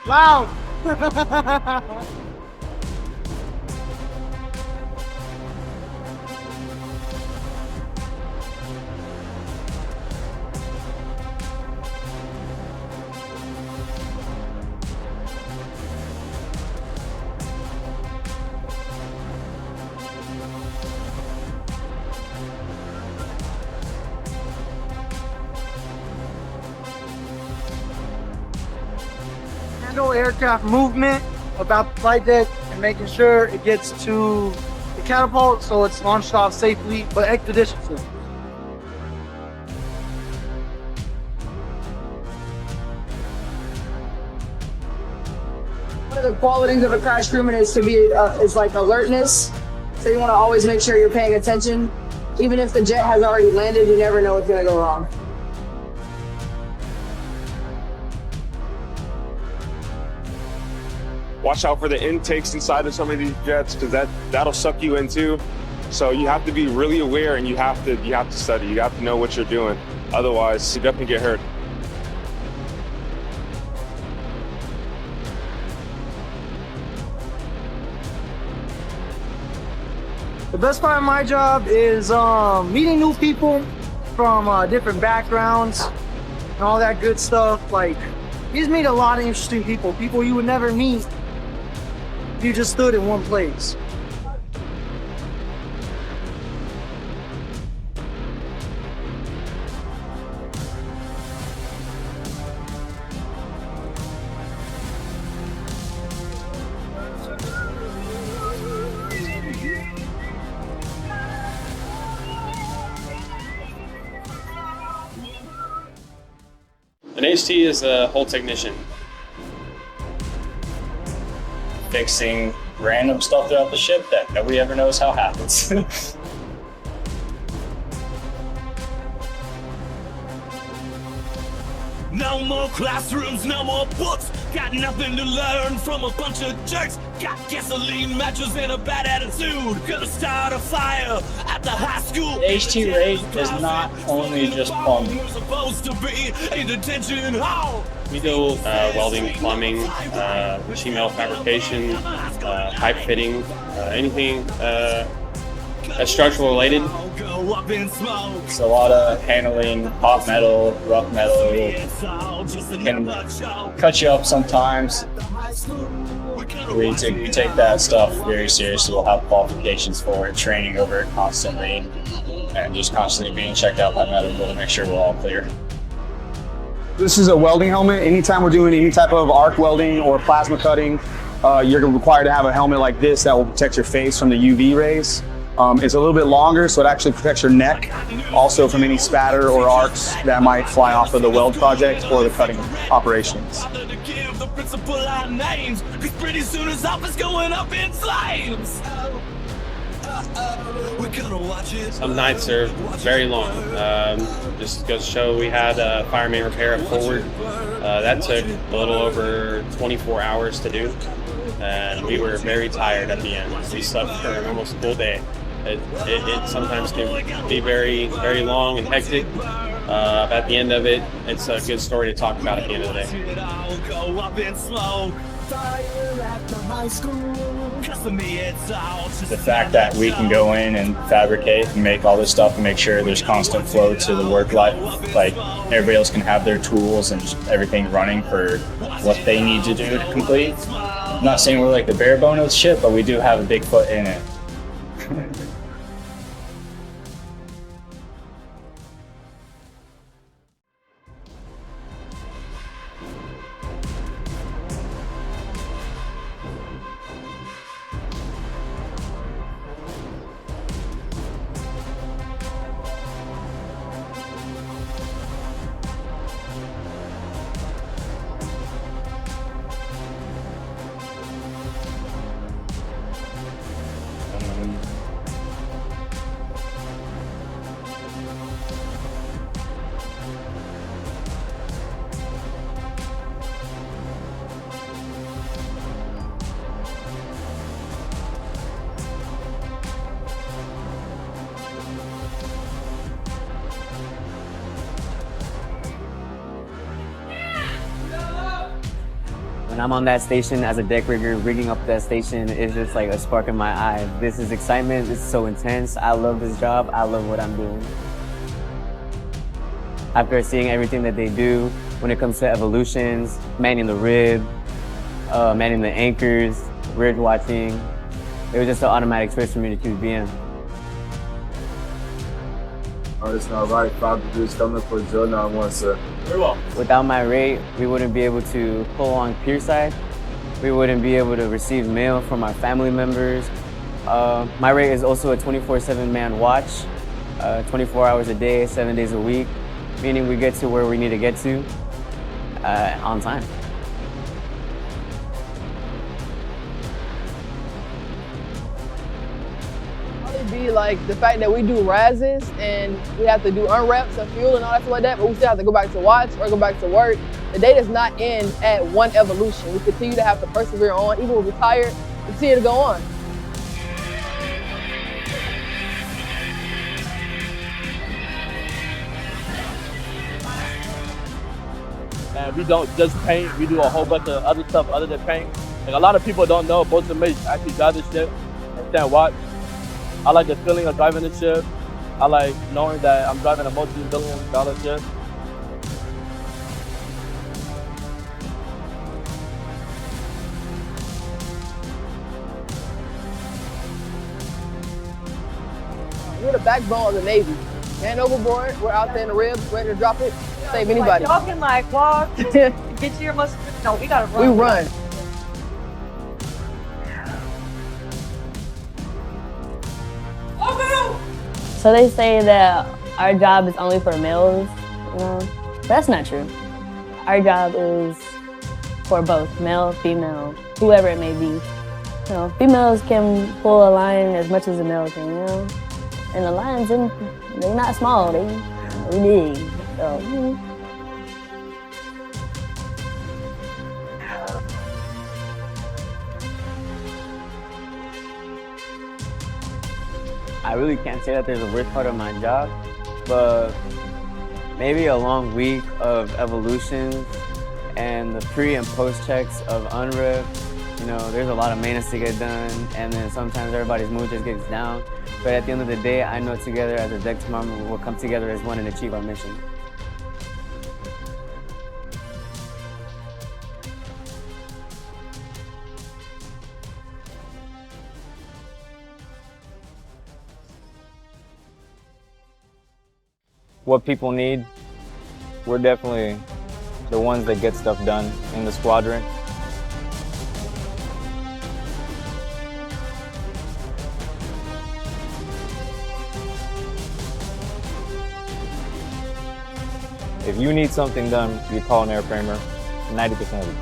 Loud. Handle aircraft movement about the flight deck and making sure it gets to the catapult so it's launched off safely but expeditiously. One of the qualities of a crash crewman is to be is like alertness. So you want to always make sure you're paying attention. Even if the jet has already landed, you never know what's going to go wrong. Watch out for the intakes inside of some of these jets because that'll suck you in too. So you have to be really aware and you have to study. You have to know what you're doing. Otherwise, you definitely get hurt. The best part of my job is meeting new people from different backgrounds and all that good stuff. Like, you just meet a lot of interesting people you would never meet if you just stood in one place. An HT is a hull technician. Fixing random stuff throughout the ship that nobody ever knows how happens. No more classrooms, no more books. Got nothing to learn from a bunch of jerks. Got gasoline matches and a bad attitude. Gonna start a fire at the high school. The HT rate is not only just plumbing. We're supposed to be in detention hall. We do welding, plumbing, machine metal fabrication, pipe fitting, anything that's structural related. It's a lot of handling hot metal, rough metal. Can cut you up sometimes. We take that stuff very seriously. We'll have qualifications for it, training over it constantly, and just constantly being checked out by medical to make sure we're all clear. This is a welding helmet. Anytime we're doing any type of arc welding or plasma cutting, you're required to have a helmet like this that will protect your face from the UV rays. It's a little bit longer, so it actually protects your neck, also from any spatter or arcs that might fly off of the weld project or the cutting operations. Some nights are very long. Just goes to show we had a fireman repair at forward. That took a little over 24 hours to do. And we were very tired at the end. We slept for almost a full day. It sometimes can be very, very long and hectic. At the end of it, it's a good story to talk about at the end of the day. The fact that we can go in and fabricate and make all this stuff and make sure there's constant flow to the work life, like everybody else can have their tools and just everything running for what they need to do to complete. I'm not saying we're like the bare bone of the ship, but we do have a big foot in it. When I'm on that station as a deck rigger, rigging up that station, it's just like a spark in my eye. This is excitement, this is so intense. I love this job, I love what I'm doing. After seeing everything that they do, when it comes to evolutions, manning the rib, manning the anchors, ridge watching, it was just an automatic choice for me to choose BM. It's not right. 5 degrees coming for drill now once. Without my rate, we wouldn't be able to pull along pier side. We wouldn't be able to receive mail from our family members. My rate is also a 24/7 man watch, 24 hours a day, 7 days a week, meaning we get to where we need to get to on time. Be like the fact that we do razzes and we have to do unwraps and fuel and all that stuff like that, but we still have to go back to watch or go back to work. The day does not end at one evolution. We continue to have to persevere on, even when we're tired, continue to go on. And we don't just paint, we do a whole bunch of other stuff other than paint. Like a lot of people don't know, most of mates actually drive this ship and stand watch. I like the feeling of driving the ship. I like knowing that I'm driving a multi-billion-dollar ship. We're the backbone of the Navy. Hand overboard, we're out there in the ribs, ready to drop it, save anybody. Y'all can like walk, get to your muscle. No, we gotta run. We run. So they say that our job is only for males, you know. That's not true. Our job is for both, male, female, whoever it may be. You know, females can pull a line as much as a male can, you know. And the lines, they're not small, they're big. So, I really can't say that there's a worst part of my job, but maybe a long week of evolutions and the pre and post checks of unrep. You know, there's a lot of maintenance to get done, and then sometimes everybody's mood just gets down. But at the end of the day, I know together as a deck team, we'll come together as one and achieve our mission. What people need, we're definitely the ones that get stuff done in the squadron. If you need something done, you call an airframer, 90% of it.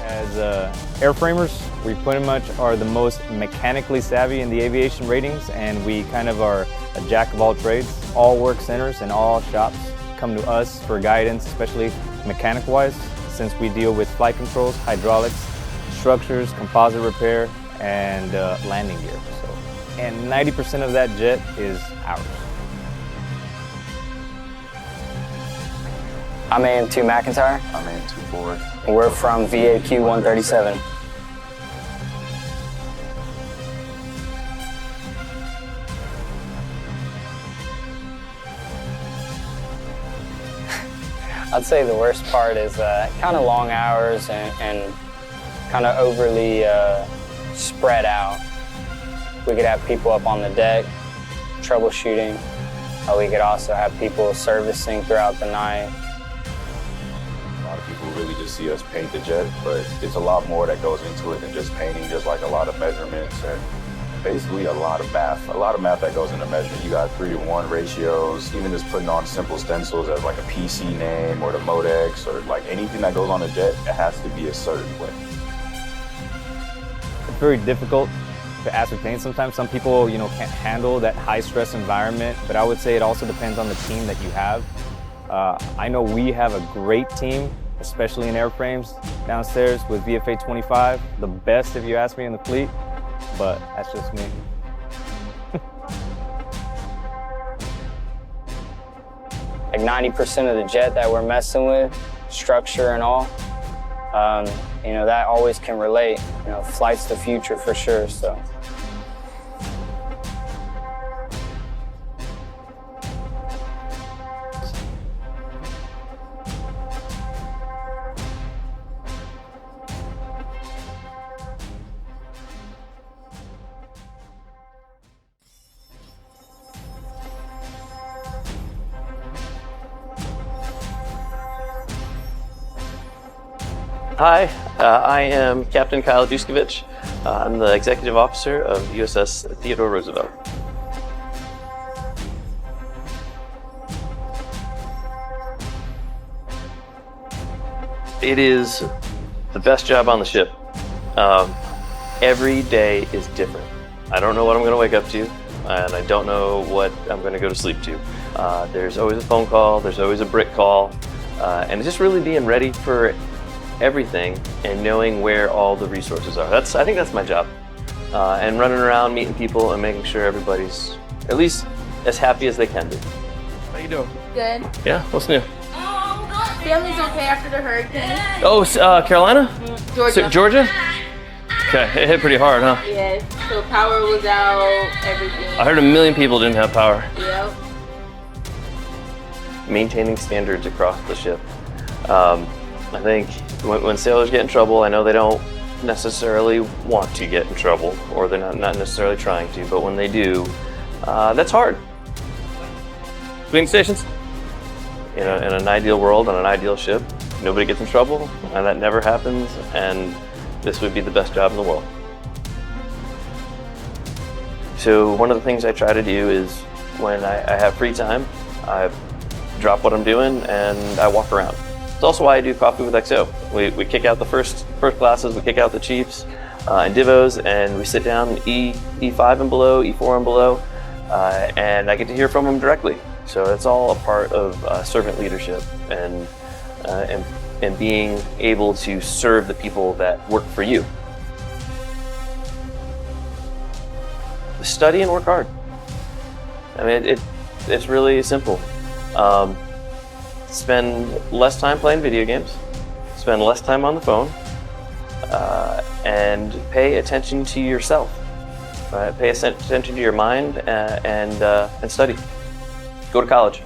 As airframers, we pretty much are the most mechanically savvy in the aviation ratings, and we kind of are a jack of all trades. All work centers and all shops come to us for guidance, especially mechanic-wise, since we deal with flight controls, hydraulics, structures, composite repair, and landing gear. And 90% of that jet is ours. I'm AM2 McIntyre. I'm AM2 Ford. And we're from VAQ 137. I'd say the worst part is kind of long hours and kind of overly spread out. We could have people up on the deck troubleshooting. We could also have people servicing throughout the night. A lot of people really just see us paint the jet, but it's a lot more that goes into it than just painting, just like a lot of measurements and basically a lot of math that goes into measuring. You got 3-to-1 ratios, even just putting on simple stencils as like a PC name or the Modex or like anything that goes on a jet, it has to be a certain way. It's very difficult to ascertain sometimes. Some people, you know, can't handle that high stress environment, but I would say it also depends on the team that you have. I know we have a great team especially in airframes downstairs with VFA 25. The best, if you ask me, in the fleet, but that's just me. Like 90% of the jet that we're messing with, structure and all, you know, that always can relate. You know, flight's the future for sure, so. Hi, I am Captain Kyle Juskevich. I'm the Executive Officer of USS Theodore Roosevelt. It is the best job on the ship. Every day is different. I don't know what I'm going to wake up to, and I don't know what I'm going to go to sleep to. There's always a phone call, there's always a brick call, and it's just really being ready for everything and knowing where all the resources are. I think that's my job. And running around, meeting people, and making sure everybody's at least as happy as they can be. How you doing? Good. Yeah, what's new? Family's okay after the hurricane. Oh, Carolina? Georgia. Georgia? Okay, it hit pretty hard, huh? Yes, so power was out, everything. I heard 1 million people didn't have power. Yep. Maintaining standards across the ship. I think when sailors get in trouble, I know they don't necessarily want to get in trouble, or they're not necessarily trying to, but when they do, that's hard. Cleaning stations? In an ideal world, on an ideal ship, nobody gets in trouble, and that never happens, and this would be the best job in the world. So one of the things I try to do is when I have free time, I drop what I'm doing and I walk around. It's also why I do Coffee with XO. We kick out the first classes, we kick out the chiefs and divos, and we sit down E5 and below, E4 and below, and I get to hear from them directly. So it's all a part of servant leadership and being able to serve the people that work for you. Study and work hard. I mean, it's really simple. Spend less time playing video games, spend less time on the phone, and pay attention to yourself. Right? Pay attention to your mind and study. Go to college.